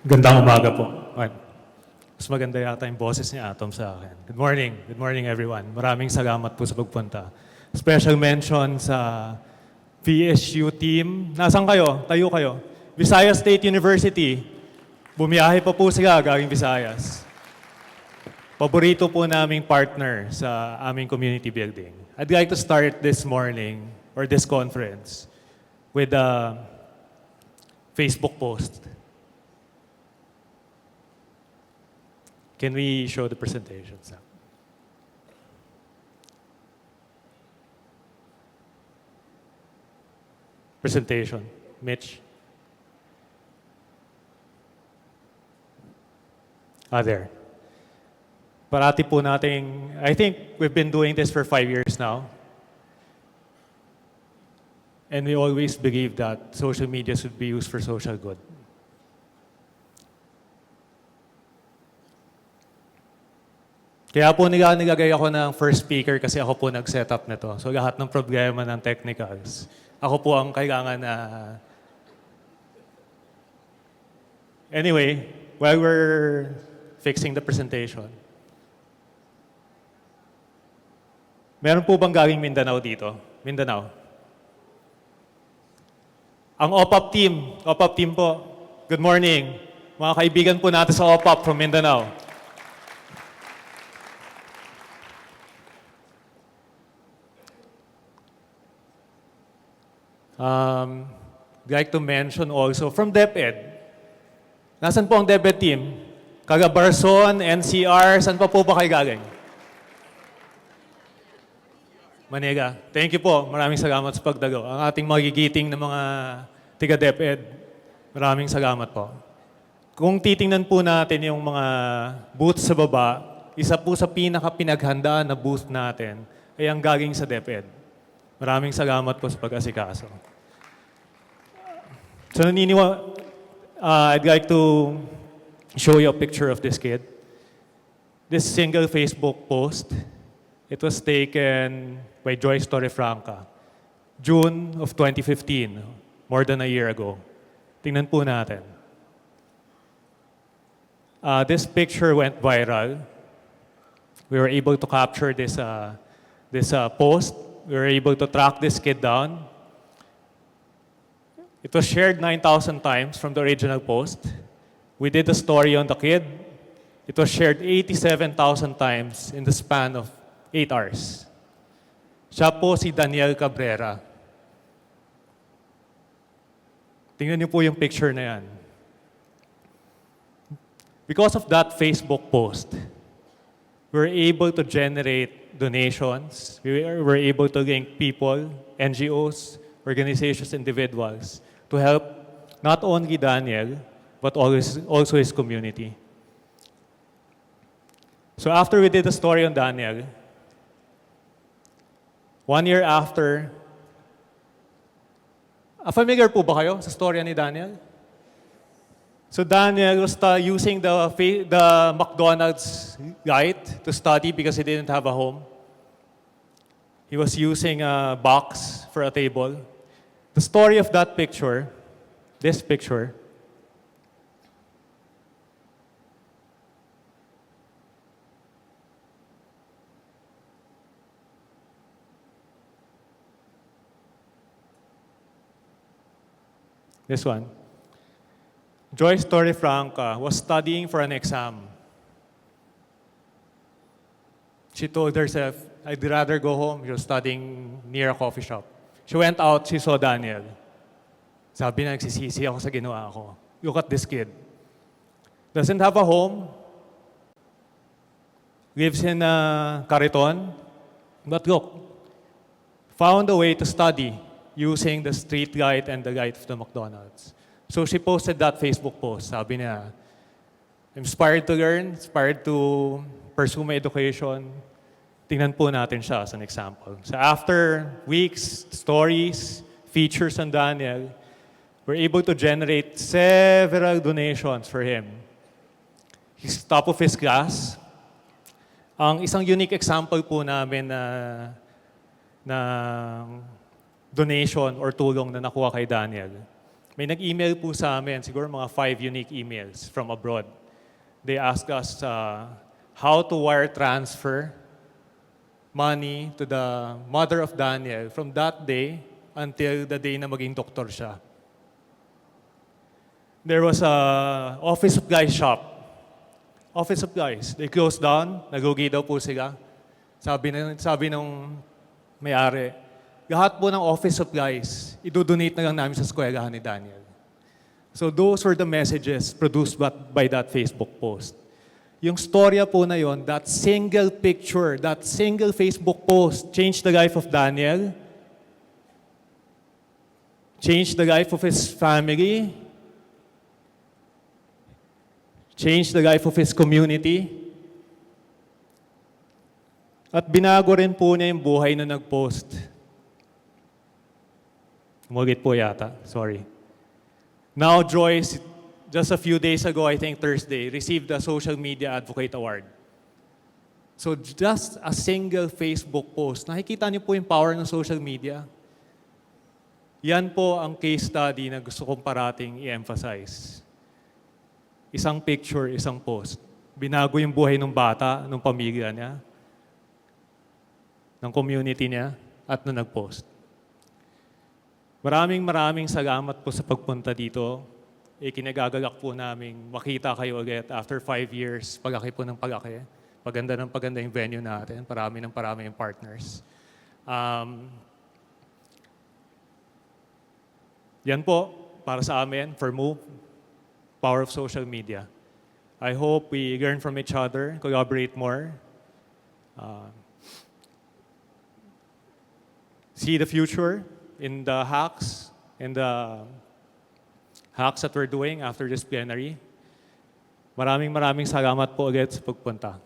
Gandang umaga po. Ay, mas maganda yata yung boses ni Atom sa akin. Good morning. Good morning, everyone. Maraming salamat po sa pagpunta. Special mention sa VSU team. Nasaan kayo? Tayo kayo. Visayas State University. Bumiyahe pa po sila galing Visayas. Paborito po naming partner sa aming community building. I'd like to start this morning or this conference with a Facebook post. Can we show the presentations now? Presentation. Mitch? There. Parati po nating, I think we've been doing this for 5 years now. And we always believe that social media should be used for social good. Kaya po nilagay ako ng first speaker kasi ako po nag-set up nito. So lahat ng problema ng technicals, ako po ang kailangan na... Anyway, while we're fixing the presentation, meron po bang galing Mindanao dito? Mindanao? Ang OPAP team po, good morning. Mga kaibigan po natin sa OPAP from Mindanao. Like to mention also from DepEd. Nasaan po ang DepEd team? Cagabarson, NCR, saan pa po ba kayo galing? Manila. Thank you po. Maraming salamat sa pagdalo. Ang ating magigiting na mga tiga-DepEd, maraming salamat po. Kung titingnan po natin yung mga booths sa baba, isa po sa pinaka-pinaghandaan na booth natin ay ang galing sa DepEd. Maraming salamat po sa pag-asikaso. So I'd like to show you a picture of this kid. This single Facebook post, it was taken by Joyce Torrefranca, June of 2015, more than a year ago. Tingnan po natin. This picture went viral. We were able to capture this post. We were able to track this kid down. It was shared 9,000 times from the original post. We did a story on the kid. It was shared 87,000 times in the span of 8 hours. Siya po si Daniel Cabrera. Tingnan niyo po yung picture na yan. Because of that Facebook post, we were able to generate donations. We were able to link people, NGOs, organizations, individuals to help not only Daniel, but also his community. So after we did the story on Daniel, 1 year after, familiar po ba kayo sa storya ni Daniel? So Daniel was using the McDonald's guide to study because he didn't have a home. He was using a box for a table. The story of that picture, this picture, this one. Joyce Torrefranca was studying for an exam. She told herself, I'd rather go home. She was studying near a coffee shop. She went out, she saw Daniel. Sabi na, nagsisisi ako sa ginawa ko. Look at this kid. Doesn't have a home. Lives in a Cariton. But look, found a way to study using the street light and the light of the McDonald's. So she posted that Facebook post. Sabi niya, inspired to learn, inspired to pursue my education. Tingnan po natin siya as an example. So after weeks, stories, features on Daniel, we're able to generate several donations for him. He's top of his class. Ang isang unique example po namin na donation or tulong na nakuha kay Daniel May nag-email po sa amin, siguro mga 5 unique emails from abroad. They asked us how to wire transfer money to the mother of Daniel from that day until the day na maging doktor siya. There was a office supplies shop. Office supplies. They closed down. Nagugi daw po sila. Sabi nung may-ari, lahat po ng office supplies, idodonate na lang namin sa eskwelahan ni Daniel. So those were the messages produced by that Facebook post. Yung storya po na yon, that single picture, that single Facebook post changed the life of Daniel, changed the life of his family, changed the life of his community, at binago rin po niya yung buhay na nag-post. Umulit po yata, sorry. Now Joyce, just a few days ago, I think Thursday, received the Social Media Advocate Award. So just a single Facebook post, nakikita niyo po yung power ng social media. Yan po ang case study na gusto kong parating i-emphasize. Isang picture, isang post. Binago yung buhay ng bata, ng pamilya niya, ng community niya, at na nag-post. Maraming salamat po sa pagpunta dito. Kinagagalak po namin makita kayo ulit after 5 years, palaki po ng palaki. Paganda ng paganda yung venue natin, parami yung partners. Yan po, para sa amin, for Move, power of social media. I hope we learn from each other, collaborate more, see the future in the hacks, that we're doing after this plenary. Maraming salamat po ulit sa pagpunta.